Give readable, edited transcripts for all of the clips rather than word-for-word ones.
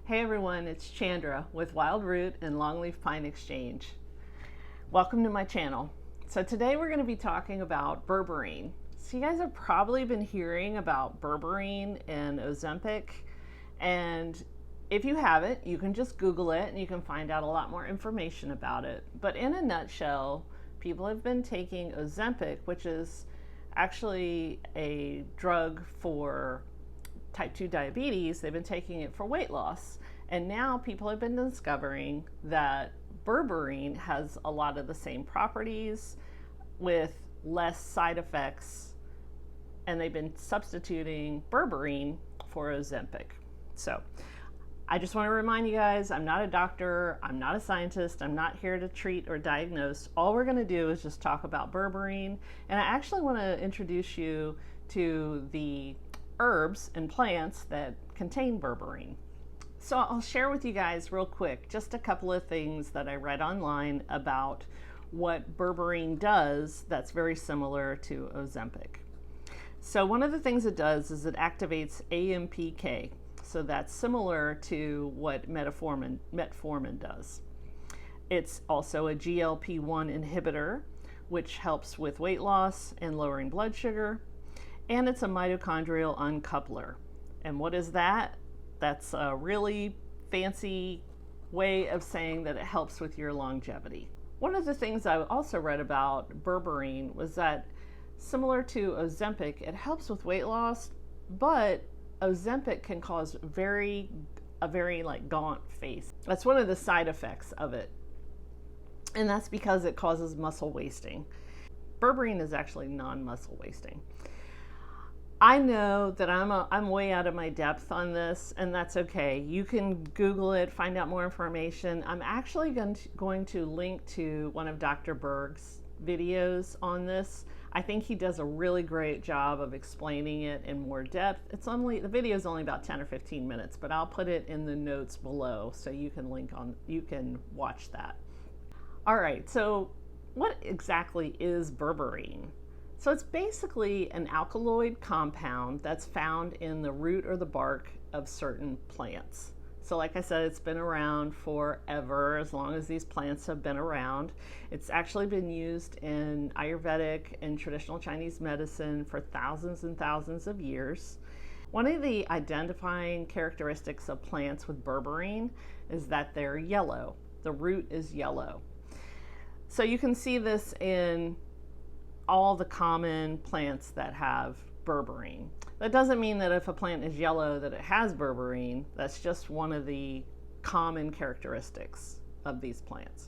Hey everyone, it's Chandra with Wild Root and Longleaf Pine Exchange. Welcome to my channel. So today we're going to be talking about berberine. So you guys have probably been hearing about berberine and Ozempic, and if you haven't, you can just Google it and you can find out a lot more information about it. But in a nutshell, people have been taking Ozempic, which is actually a drug for type 2 diabetes. They've been taking it for weight loss. And now people have been discovering that berberine has a lot of the same properties with less side effects. And they've been substituting berberine for Ozempic. So I just want to remind you guys, I'm not a doctor, I'm not a scientist, I'm not here to treat or diagnose. All we're going to do is just talk about berberine. And I actually want to introduce you to the herbs and plants that contain berberine. So I'll share with you guys real quick just a couple of things that I read online about what berberine does that's very similar to Ozempic. So one of the things it does is it activates AMPK. So that's similar to what metformin does. It's also a GLP-1 inhibitor, which helps with weight loss and lowering blood sugar. And it's a mitochondrial uncoupler. And what is that? That's a really fancy way of saying that it helps with your longevity. One of the things I also read about berberine was that similar to Ozempic, it helps with weight loss, but Ozempic can cause a very like gaunt face. That's one of the side effects of it. And that's because it causes muscle wasting. Berberine is actually non-muscle wasting. I know that I'm way out of my depth on this, and that's okay. You can Google it, find out more information. I'm actually going to link to one of Dr. Berg's videos on this. I think he does a really great job of explaining it in more depth. The video is only about 10 or 15 minutes, but I'll put it in the notes below so you can watch that. All right, so what exactly is berberine? So it's basically an alkaloid compound that's found in the root or the bark of certain plants. So like I said, it's been around forever, as long as these plants have been around. It's actually been used in Ayurvedic and traditional Chinese medicine for thousands and thousands of years. One of the identifying characteristics of plants with berberine is that they're yellow. The root is yellow. So you can see this in all the common plants that have berberine. That doesn't mean that if a plant is yellow that it has berberine. That's just one of the common characteristics of these plants.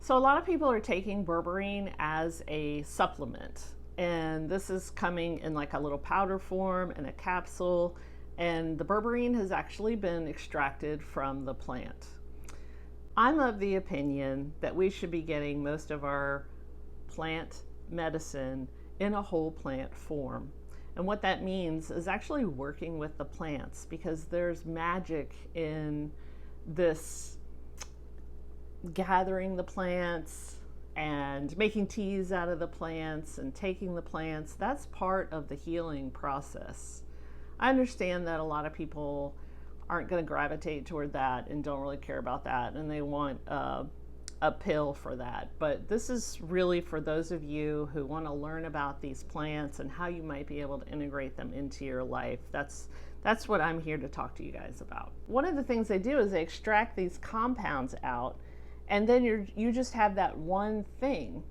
So a lot of people are taking berberine as a supplement, and this is coming in like a little powder form and a capsule, and the berberine has actually been extracted from the plant. I'm of the opinion that we should be getting most of our plant medicine in a whole plant form. And what that means is actually working with the plants, because there's magic in this gathering the plants and making teas out of the plants and taking the plants. That's part of the healing process. I understand that a lot of people aren't going to gravitate toward that and don't really care about that, and they want a pill for that. But this is really for those of you who want to learn about these plants and how you might be able to integrate them into your life. That's what I'm here to talk to you guys about. One of the things they do is they extract these compounds out, and then you just have that one thing.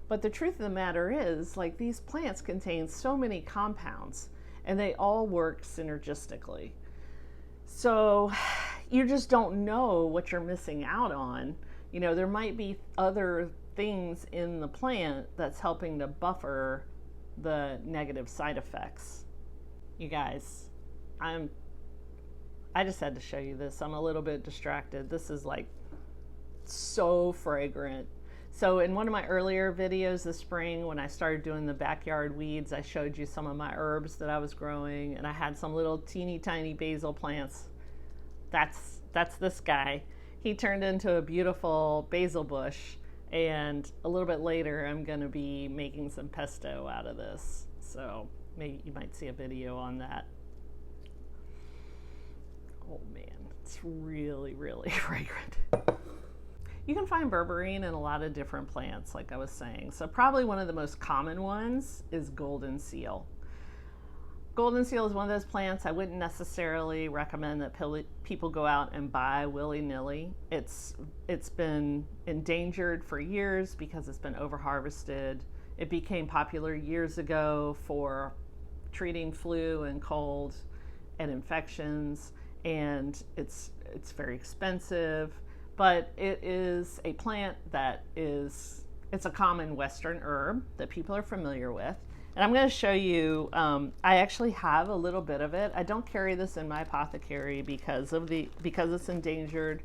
But the truth of the matter is, like, these plants contain so many compounds, and they all work synergistically. So you just don't know what you're missing out on. You know, there might be other things in the plant that's helping to buffer the negative side effects. You guys, I just had to show you this. I'm a little bit distracted. This is like so fragrant. So in one of my earlier videos this spring, when I started doing the backyard weeds, I showed you some of my herbs that I was growing, and I had some little teeny tiny basil plants. That's this guy. He turned into a beautiful basil bush, and a little bit later I'm going to be making some pesto out of this. So maybe you might see a video on that. Oh man, It's really, really fragrant. You can find berberine in a lot of different plants, like I was saying. So probably one of the most common ones is golden seal. Golden seal is one of those plants I wouldn't necessarily recommend that people go out and buy willy-nilly. It's been endangered for years because it's been over-harvested. It became popular years ago for treating flu and cold and infections, and it's very expensive, but it is a plant that it's a common Western herb that people are familiar with. And I'm going to show you, I actually have a little bit of it. I don't carry this in my apothecary because it's endangered,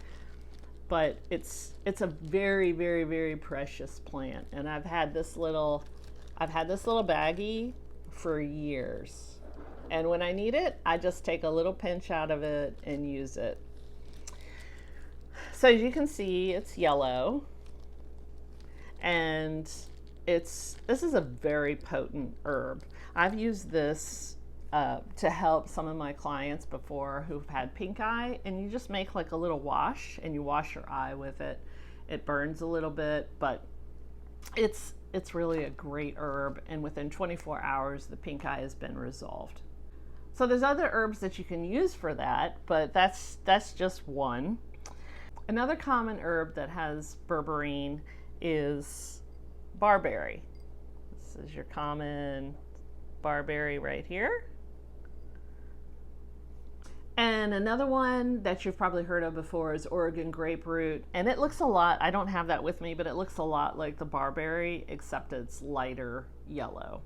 but it's a very, very, very precious plant. And I've had this little baggie for years. And when I need it, I just take a little pinch out of it and use it. So as you can see, it's yellow, and this is a very potent herb. I've used this to help some of my clients before who've had pink eye, and you just make like a little wash and you wash your eye with it. It burns a little bit, but it's really a great herb, and within 24 hours the pink eye has been resolved. So there's other herbs that you can use for that, but that's just one. Another common herb that has berberine is barberry. This is your common barberry right here. And another one that you've probably heard of before is Oregon graperoot. And it looks a lot, I don't have that with me, but it looks a lot like the barberry, except it's lighter yellow.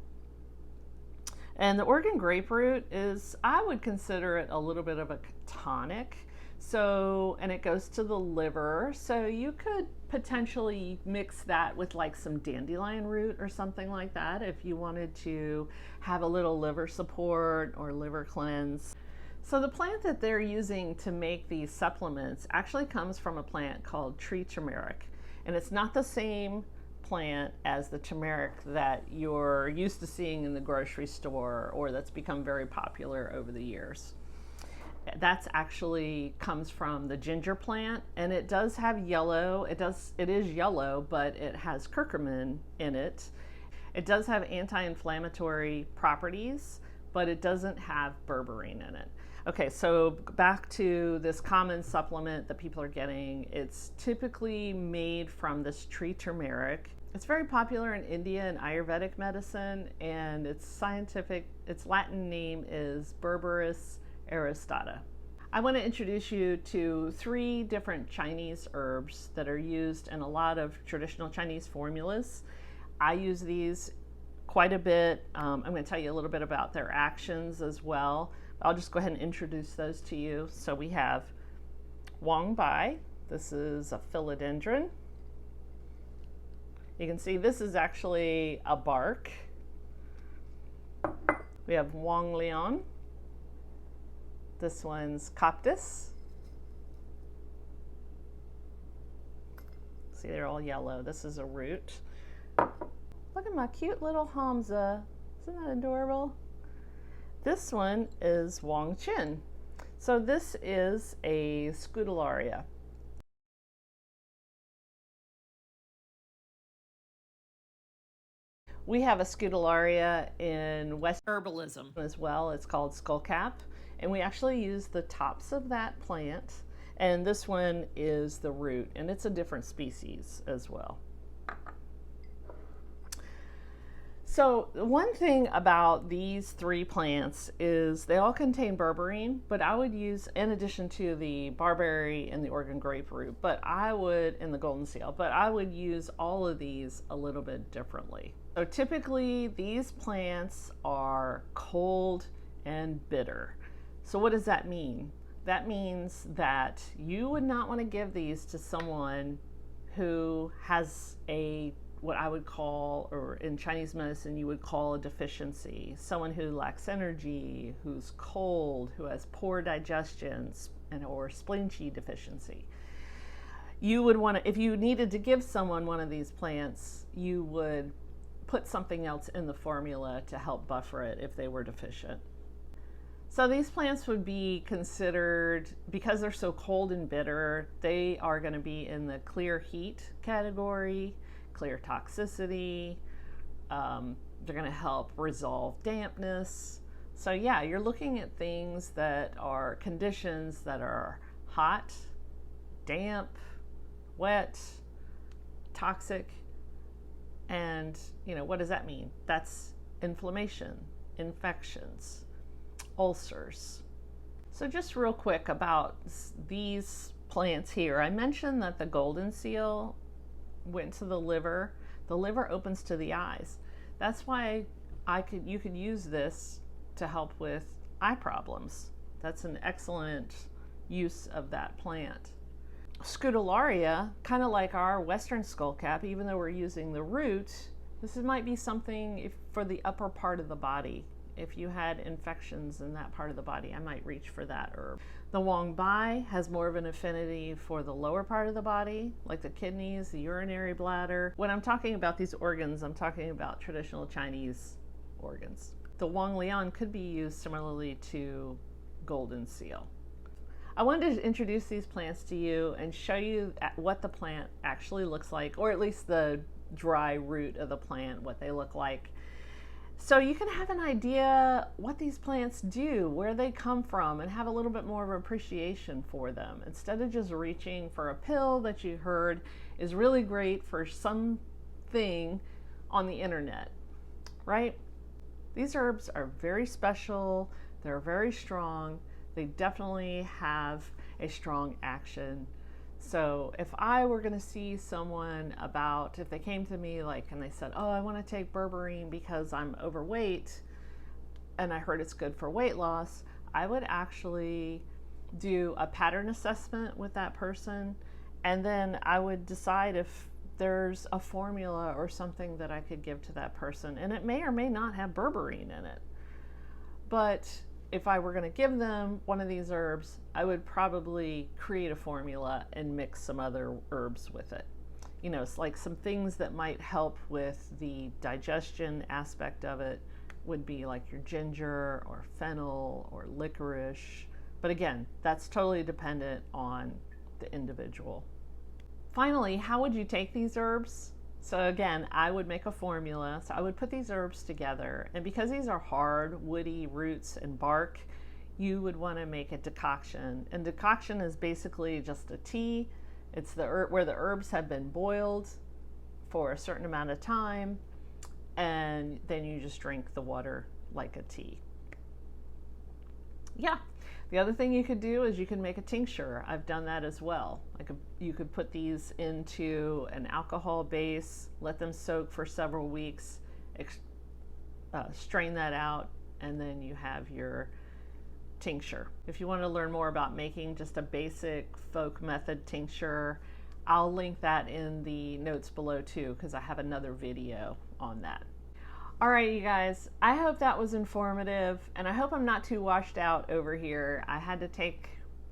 And the Oregon graperoot is, I would consider it a little bit of a tonic. So, and it goes to the liver. So you could potentially mix that with like some dandelion root or something like that if you wanted to have a little liver support or liver cleanse. So the plant that they're using to make these supplements actually comes from a plant called tree turmeric. And it's not the same plant as the turmeric that you're used to seeing in the grocery store or that's become very popular over the years. That's actually comes from the ginger plant, and it does have yellow. It is yellow, but it has curcumin in it. It does have anti-inflammatory properties, but it doesn't have berberine in it. Okay, so back to this common supplement that people are getting. It's typically made from this tree turmeric. It's very popular in India and Ayurvedic medicine, and its Latin name is Berberis aristata. I want to introduce you to 3 different Chinese herbs that are used in a lot of traditional Chinese formulas. I use these quite a bit. I'm going to tell you a little bit about their actions as well. I'll just go ahead and introduce those to you. So we have Wang Bai. This is a philodendron. You can see this is actually a bark. We have Wang Lian. This one's coptis. See, they're all yellow. This is a root. Look at my cute little Hamza. Isn't that adorable? This one is Wang Qin. So this is a scutellaria. We have a scutellaria in West herbalism as well. It's called skullcap. And we actually use the tops of that plant. And this one is the root, and it's a different species as well. So one thing about these 3 plants is they all contain berberine, but I would use, in addition to the barberry and the Oregon graperoot, and the golden seal, but I would use all of these a little bit differently. So typically these plants are cold and bitter. So what does that mean? That means that you would not want to give these to someone who has what I would call, or in Chinese medicine you would call, a deficiency. Someone who lacks energy, who's cold, who has poor digestion, or spleen qi deficiency. You would want to, if you needed to give someone one of these plants, you would put something else in the formula to help buffer it if they were deficient. So these plants would be considered, because they're so cold and bitter, they are going to be in the clear heat category, clear toxicity. They're going to help resolve dampness. So yeah, you're looking at things that are conditions that are hot, damp, wet, toxic. And what does that mean? That's inflammation, infections, ulcers. So just real quick about these plants here. I mentioned that the golden seal went to the liver. The liver opens to the eyes. That's why you could use this to help with eye problems. That's an excellent use of that plant. Scutellaria, kind of like our western skullcap, even though we're using the root, this might be something for the upper part of the body. If you had infections in that part of the body, I might reach for that herb. The Wong Bai has more of an affinity for the lower part of the body, like the kidneys, the urinary bladder. When I'm talking about these organs, I'm talking about traditional Chinese organs. The Wong Lian could be used similarly to golden seal. I wanted to introduce these plants to you and show you what the plant actually looks like, or at least the dry root of the plant, what they look like. So you can have an idea what these plants do, where they come from, and have a little bit more of appreciation for them, instead of just reaching for a pill that you heard is really great for something on the internet, right? These herbs are very special, they're very strong, they definitely have a strong action. So if I were going to see someone if they came to me and they said, oh, I want to take berberine because I'm overweight and I heard it's good for weight loss, I would actually do a pattern assessment with that person, and then I would decide if there's a formula or something that I could give to that person, and it may or may not have berberine in it. But if I were going to give them one of these herbs, I would probably create a formula and mix some other herbs with it. It's like some things that might help with the digestion aspect of it would be like your ginger or fennel or licorice. But again, that's totally dependent on the individual. Finally, how would you take these herbs? So again, I would make a formula. So I would put these herbs together, and because these are hard, woody roots and bark, you would want to make a decoction. And decoction is basically just a tea. It's where the herbs have been boiled for a certain amount of time, and then you just drink the water like a tea. Yeah. The other thing you could do is you can make a tincture. I've done that as well. You could put these into an alcohol base, let them soak for several weeks, strain that out, and then you have your tincture. If you want to learn more about making just a basic folk method tincture, I'll link that in the notes below too, because I have another video on that. All right, you guys, I hope that was informative, and I hope I'm not too washed out over here.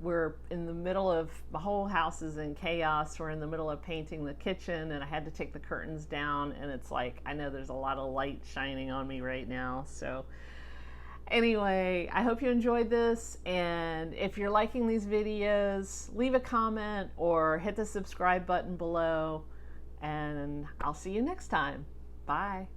We're in the middle of, the whole house is in chaos. We're in the middle of painting the kitchen, and I had to take the curtains down, and it's like, I know there's a lot of light shining on me right now. So anyway, I hope you enjoyed this, and if you're liking these videos, leave a comment or hit the subscribe button below, and I'll see you next time. Bye.